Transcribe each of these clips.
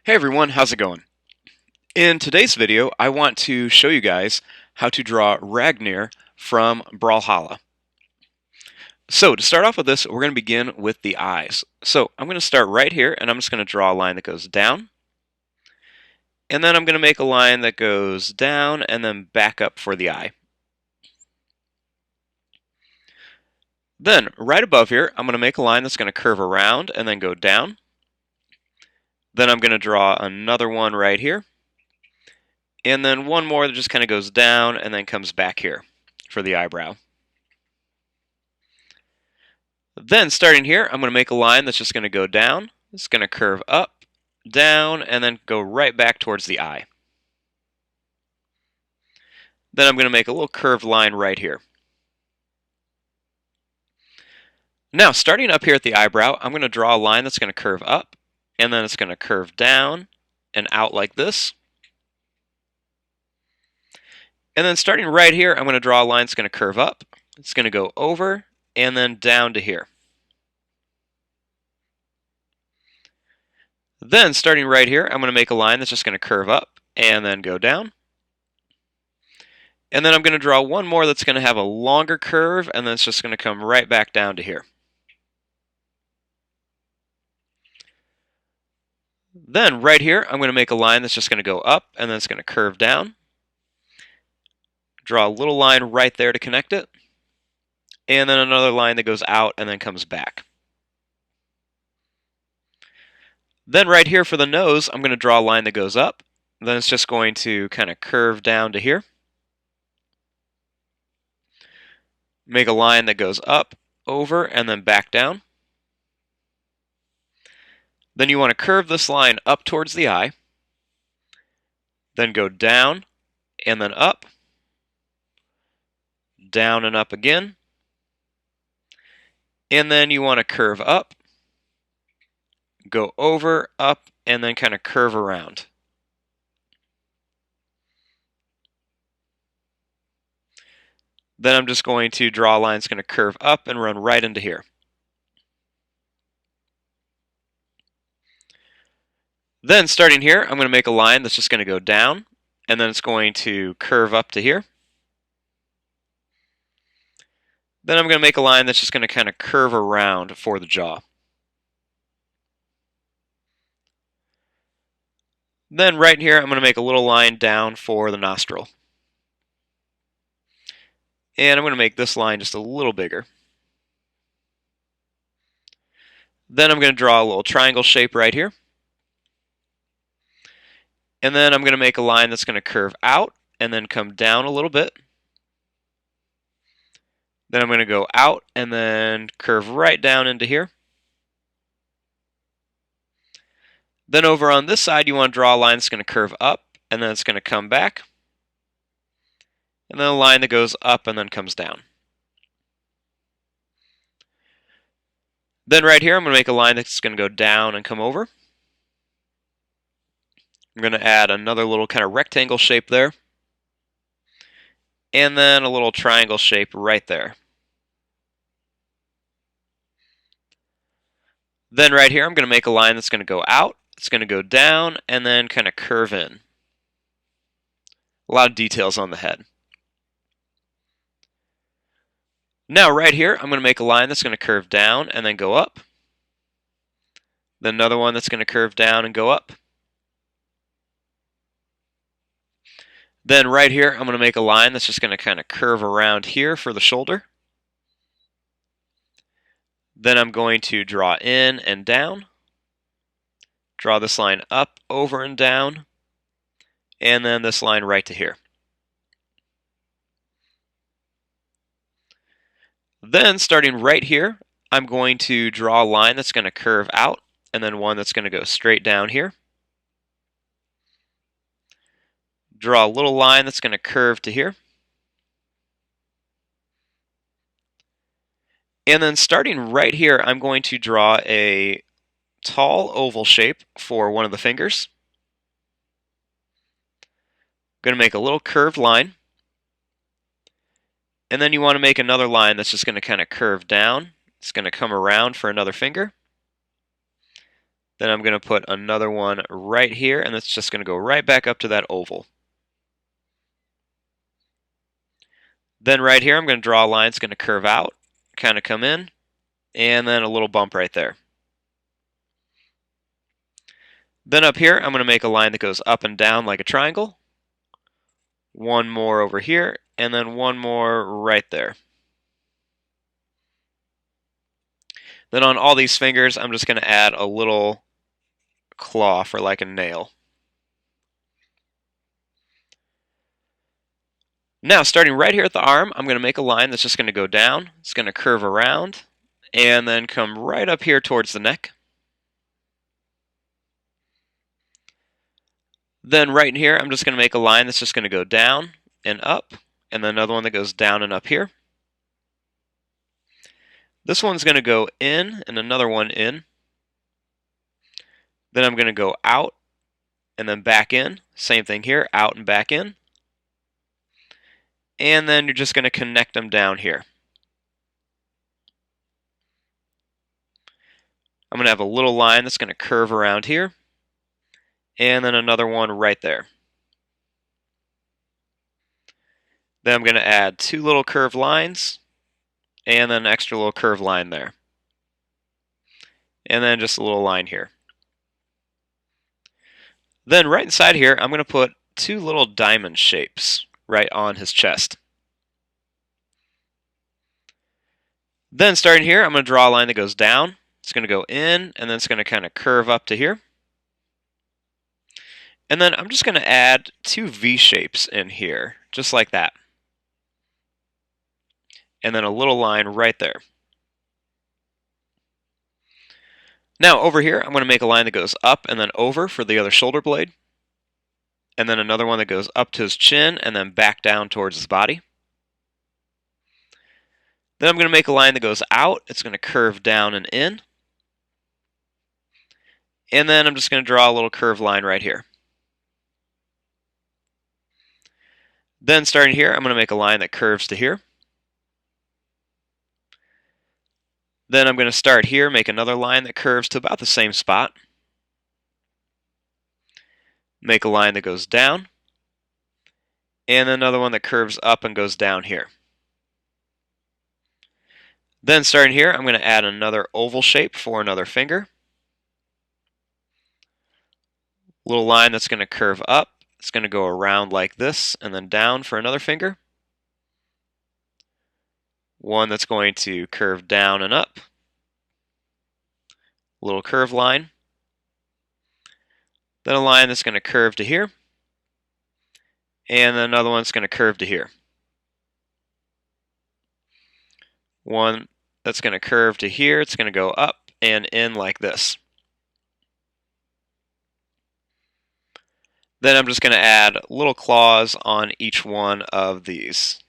Hey everyone, how's it going? In today's video, I want to show you guys how to draw Ragnir from Brawlhalla. So to start off with this, we're going to begin with the eyes. So I'm going to start right here, and I'm just going to draw a line that goes down, and then I'm going to make a line that goes down and then back up for the eye. Then right above here, I'm going to make a line that's going to curve around and then go down. Then I'm going to draw another one right here, and then one more that just kind of goes down and then comes back here for the eyebrow. Then starting here, I'm going to make a line that's just going to go down. It's going to curve up, down, and then go right back towards the eye. Then I'm going to make a little curved line right here. Now, starting up here at the eyebrow, I'm going to draw a line that's going to curve up, and then it's going to curve down and out like this. And then starting right here, I'm going to draw a line that's going to curve up. It's going to go over and then down to here. Then starting right here, I'm going to make a line that's just going to curve up and then go down. And then I'm going to draw one more that's going to have a longer curve, and then it's just going to come right back down to here. Then right here, I'm going to make a line that's just going to go up, and then it's going to curve down. Draw a little line right there to connect it. And then another line that goes out and then comes back. Then right here for the nose, I'm going to draw a line that goes up. Then it's just going to kind of curve down to here. Make a line that goes up, over, and then back down. Then you want to curve this line up towards the eye. Then go down and then up. Down and up again. And then you want to curve up, go over, up, and then kind of curve around. Then I'm just going to draw a line that's going to curve up and run right into here. Then starting here, I'm going to make a line that's just going to go down, and then it's going to curve up to here. Then I'm going to make a line that's just going to kind of curve around for the jaw. Then right here, I'm going to make a little line down for the nostril. And I'm going to make this line just a little bigger. Then I'm going to draw a little triangle shape right here. And then I'm going to make a line that's going to curve out and then come down a little bit. Then I'm going to go out and then curve right down into here. Then over on this side, you want to draw a line that's going to curve up, and then it's going to come back. And then a line that goes up and then comes down. Then right here, I'm going to make a line that's going to go down and come over. I'm going to add another little kind of rectangle shape there. And then a little triangle shape right there. Then right here, I'm going to make a line that's going to go out. It's going to go down and then kind of curve in. A lot of details on the head. Now right here, I'm going to make a line that's going to curve down and then go up. Then another one that's going to curve down and go up. Then right here, I'm going to make a line that's just going to kind of curve around here for the shoulder. Then I'm going to draw in and down. Draw this line up, over, and down. And then this line right to here. Then starting right here, I'm going to draw a line that's going to curve out, and then one that's going to go straight down here. Draw a little line that's going to curve to here. And then starting right here, I'm going to draw a tall oval shape for one of the fingers. I'm going to make a little curved line. And then you want to make another line that's just going to kind of curve down. It's going to come around for another finger. Then I'm going to put another one right here, and it's just going to go right back up to that oval. Then right here, I'm going to draw a line that's going to curve out, kind of come in, and then a little bump right there. Then up here, I'm going to make a line that goes up and down like a triangle. One more over here, and then one more right there. Then on all these fingers, I'm just going to add a little claw for like a nail. Now, starting right here at the arm, I'm going to make a line that's just going to go down. It's going to curve around, and then come right up here towards the neck. Then right in here, I'm just going to make a line that's just going to go down and up, and then another one that goes down and up here. This one's going to go in, and another one in. Then I'm going to go out, and then back in. Same thing here, out and back in. And then you're just going to connect them down here. I'm going to have a little line that's going to curve around here, and then another one right there. Then I'm going to add two little curved lines, and then an extra little curved line there. And then just a little line here. Then right inside here, I'm going to put two little diamond shapes right on his chest. Then starting here, I'm going to draw a line that goes down. It's going to go in, and then it's going to kind of curve up to here. And then I'm just going to add two V shapes in here, just like that. And then a little line right there. Now over here, I'm going to make a line that goes up and then over for the other shoulder blade. And then another one that goes up to his chin and then back down towards his body. Then I'm going to make a line that goes out. It's going to curve down and in. And then I'm just going to draw a little curved line right here. Then starting here, I'm going to make a line that curves to here. Then I'm going to start here, make another line that curves to about the same spot. Make a line that goes down. And another one that curves up and goes down here. Then starting here, I'm going to add another oval shape for another finger. Little line that's going to curve up. It's going to go around like this and then down for another finger. One that's going to curve down and up. Little curve line. Then a line that's going to curve to here. And then another one that's going to curve to here. One that's going to curve to here. It's going to go up and in like this. Then I'm just going to add little claws on each one of these.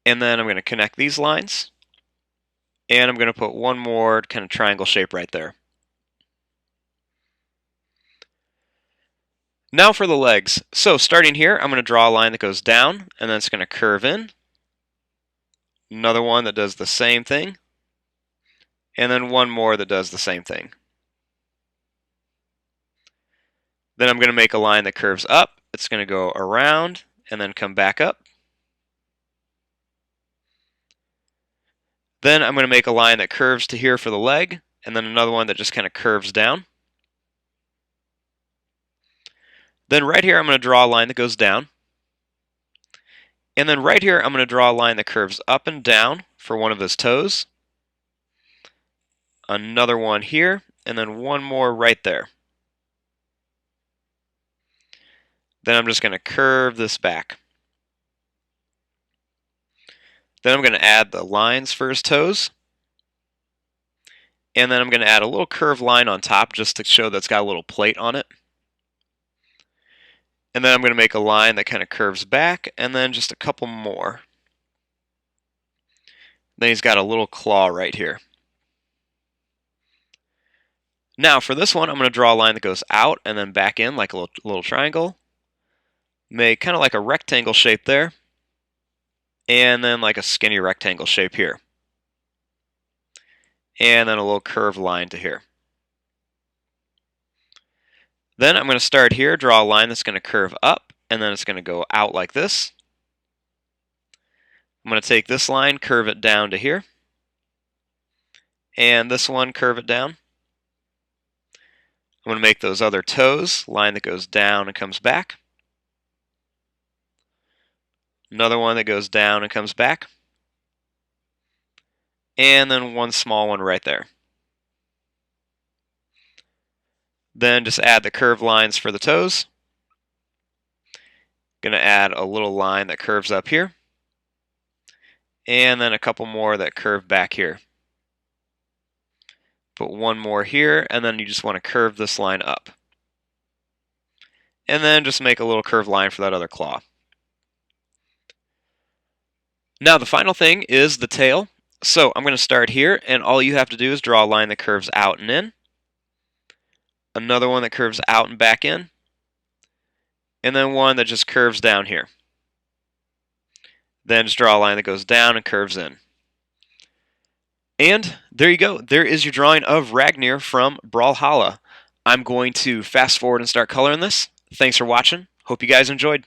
And then I'm going to connect these lines. And I'm going to put one more kind of triangle shape right there. Now for the legs. So starting here, I'm going to draw a line that goes down, and then it's going to curve in. Another one that does the same thing. And then one more that does the same thing. Then I'm going to make a line that curves up. It's going to go around and then come back up. Then I'm going to make a line that curves to here for the leg, and then another one that just kind of curves down. Then right here, I'm going to draw a line that goes down. And then right here, I'm going to draw a line that curves up and down for one of his toes. Another one here, and then one more right there. Then I'm just going to curve this back. Then I'm going to add the lines for his toes. And then I'm going to add a little curved line on top just to show that it's got a little plate on it. And then I'm going to make a line that kind of curves back, and then just a couple more. Then he's got a little claw right here. Now for this one, I'm going to draw a line that goes out and then back in like a little triangle. Make kind of like a rectangle shape there. And then like a skinny rectangle shape here. and then a little curved line to here. Then I'm going to start here, draw a line that's going to curve up, and then it's going to go out like this. I'm going to take this line, curve it down to here, and this one, curve it down. I'm going to make those other toes, line that goes down and comes back. Another one that goes down and comes back. And then one small one right there. Then just add the curved lines for the toes. Going to add a little line that curves up here. And then a couple more that curve back here. Put one more here, and then you just want to curve this line up. And then just make a little curved line for that other claw. Now the final thing is the tail. So I'm going to start here, and all you have to do is draw a line that curves out and in. Another one that curves out and back in. And then one that just curves down here. Then just draw a line that goes down and curves in. And there you go. There is your drawing of Ragnir from Brawlhalla. I'm going to fast forward and start coloring this. Thanks for watching. Hope you guys enjoyed.